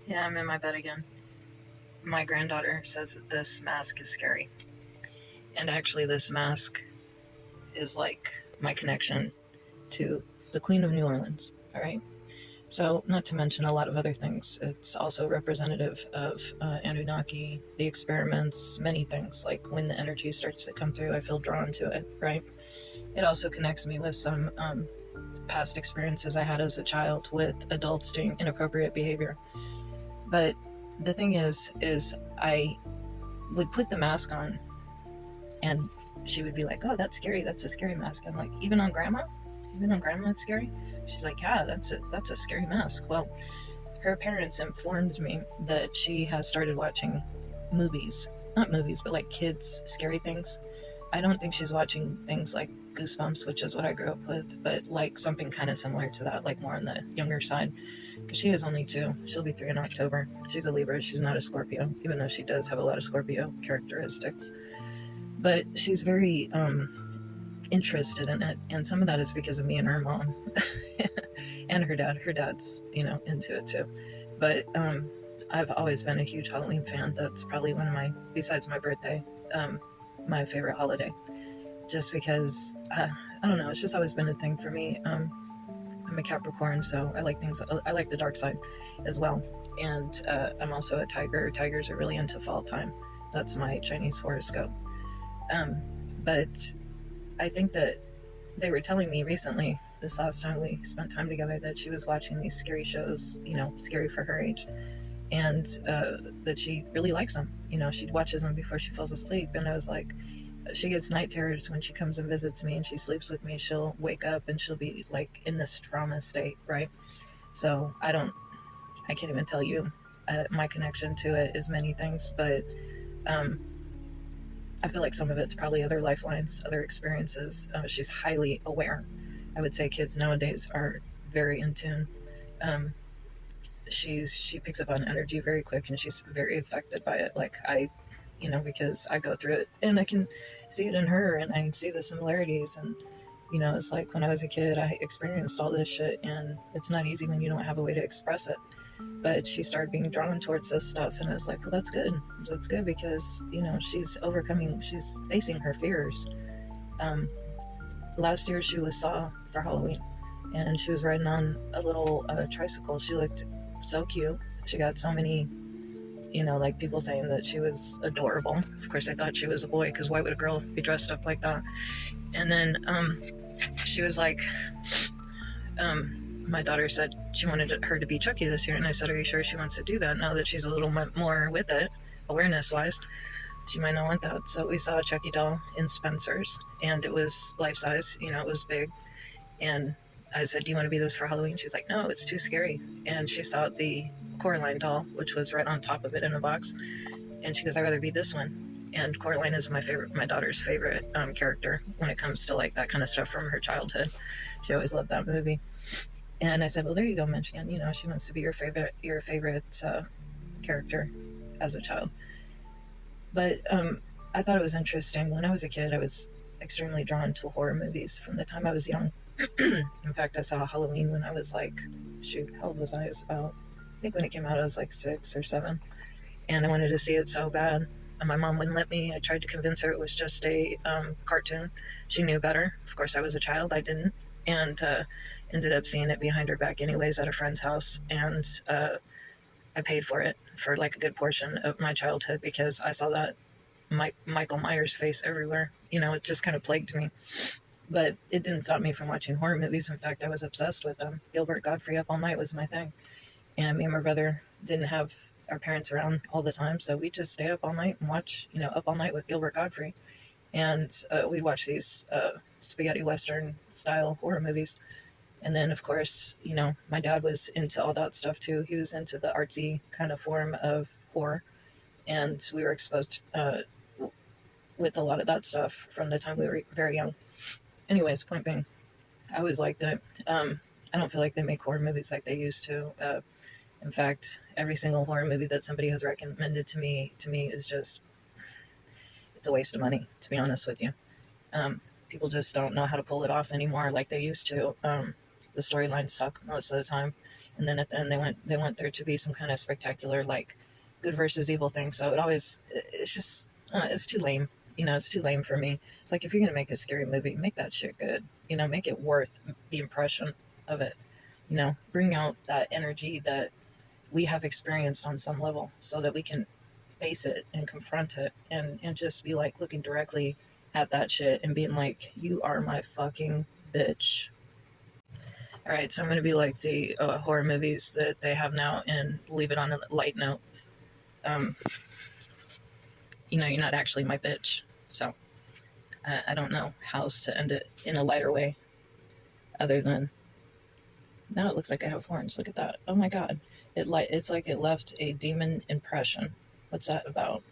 Yeah, I'm in my bed again. My granddaughter says that this mask is scary. And actually, this mask is like my connection to the Queen of New Orleans. All right. So, not to mention a lot of other things. It's also representative of Anunnaki, the experiments, many things. Like when the energy starts to come through, I feel drawn to it, right? It also connects me with some past experiences I had as a child with adults doing inappropriate behavior. But the thing is I would put the mask on, and she would be like, "Oh, that's scary. That's a scary mask." I'm like, "Even on grandma? Even on grandma, it's scary." She's like, "Yeah, that's a scary mask." Well, her parents informed me that she has started watching movies, not movies, but like kids scary things. I don't think she's watching things like Goosebumps, which is what I grew up with, but like something kind of similar to that, like more on the younger side. Because she is only 2. She'll be 3 in October. She's a Libra. She's not a Scorpio, even though she does have a lot of Scorpio characteristics. But she's very interested in it, and some of that is because of me and her mom and her dad. Her dad's, into it too. But I've always been a huge Halloween fan. That's probably one of my, besides my birthday, my favorite holiday. Just because, I don't know, it's just always been a thing for me. I'm a Capricorn, so I like things. I like the dark side as well. And I'm also a Tiger. Tigers are really into fall time. That's my Chinese horoscope. Um, but I think that they were telling me recently, this last time we spent time together, that she was watching these scary shows, scary for her age, and that she really likes them. She watches them before she falls asleep. And I was like, she gets night terrors when she comes and visits me and she sleeps with me. She'll wake up and she'll be like in this trauma state, right? So I can't even tell you. My connection to it is many things, but um, I feel like some of it's probably other lifelines, other experiences. She's highly aware. I would say kids nowadays are very in tune. Um, she picks up on energy very quick, and she's very affected by it. Like because I go through it and I can see it in her, and I see the similarities. And it's like when I was a kid, I experienced all this shit, and it's not easy when you don't have a way to express it. But she started being drawn towards this stuff, and I was like, well, that's good. That's good because she's facing her fears. Um, Last year she was Saw for Halloween, and she was riding on a little tricycle. She looked so cute. She got so many, like people saying that she was adorable. Of course, I thought she was a boy because why would a girl be dressed up like that? And then she was like, my daughter said she wanted her to be Chucky this year, and I said, "Are you sure she wants to do that now that she's a little bit more with it, awareness-wise? She might not want that." So we saw a Chucky doll in Spencer's, and it was life size. It was big. And I said, "Do you want to be this for Halloween?" She's like, "No, it's too scary." And she saw the Coraline doll, which was right on top of it in a box, and she goes, "I'd rather be this one." And Coraline is my daughter's favorite character when it comes to like that kind of stuff from her childhood. She always loved that movie. And I said, "Well, there you go, Michigan. She wants to be your favorite character as a child." But I thought it was interesting. When I was a kid, I was extremely drawn to horror movies from the time I was young. In fact, I saw Halloween when I was like, shoot, how old was I? I was about, I think when it came out, I was like 6 or 7. And I wanted to see it so bad. And my mom wouldn't let me. I tried to convince her it was just a cartoon. She knew better. Of course, I was a child. I didn't. And ended up seeing it behind her back, anyways, at a friend's house. And I paid for it for like a good portion of my childhood because I saw that Michael Myers face everywhere. It just kind of plagued me. But it didn't stop me from watching horror movies. In fact, I was obsessed with them. Gilbert Godfrey Up All Night was my thing. And me and my brother didn't have our parents around all the time, so we'd just stay up all night and watch, Up All Night with Gilbert Godfrey. And we'd watch these spaghetti western style horror movies. And then, of course, my dad was into all that stuff too. He was into the artsy kind of form of horror. And we were exposed with a lot of that stuff from the time we were very young. Anyways, point being, I always liked it. I don't feel like they make horror movies like they used to. In fact, every single horror movie that somebody has recommended to me is just, it's a waste of money, to be honest with you. People just don't know how to pull it off anymore like they used to. The storylines suck most of the time. and then at the end they want there to be some kind of spectacular like good versus evil thing. So it's just it's too lame. You know, it's too lame for me. It's like if you're gonna make a scary movie, make that shit good. You know, make it worth the impression of it. You know, bring out that energy that we have experienced on some level, so that we can face it and confront it, and just be like looking directly at that shit and being like, you are my fucking bitch. All right, so I'm gonna be like the horror movies that they have now and leave it on a light note. Um, you know, you're not actually my bitch. So I don't know how else to end it in a lighter way other than now it looks like I have horns. Look at that. Oh my god. It's like it left a demon impression. What's that about?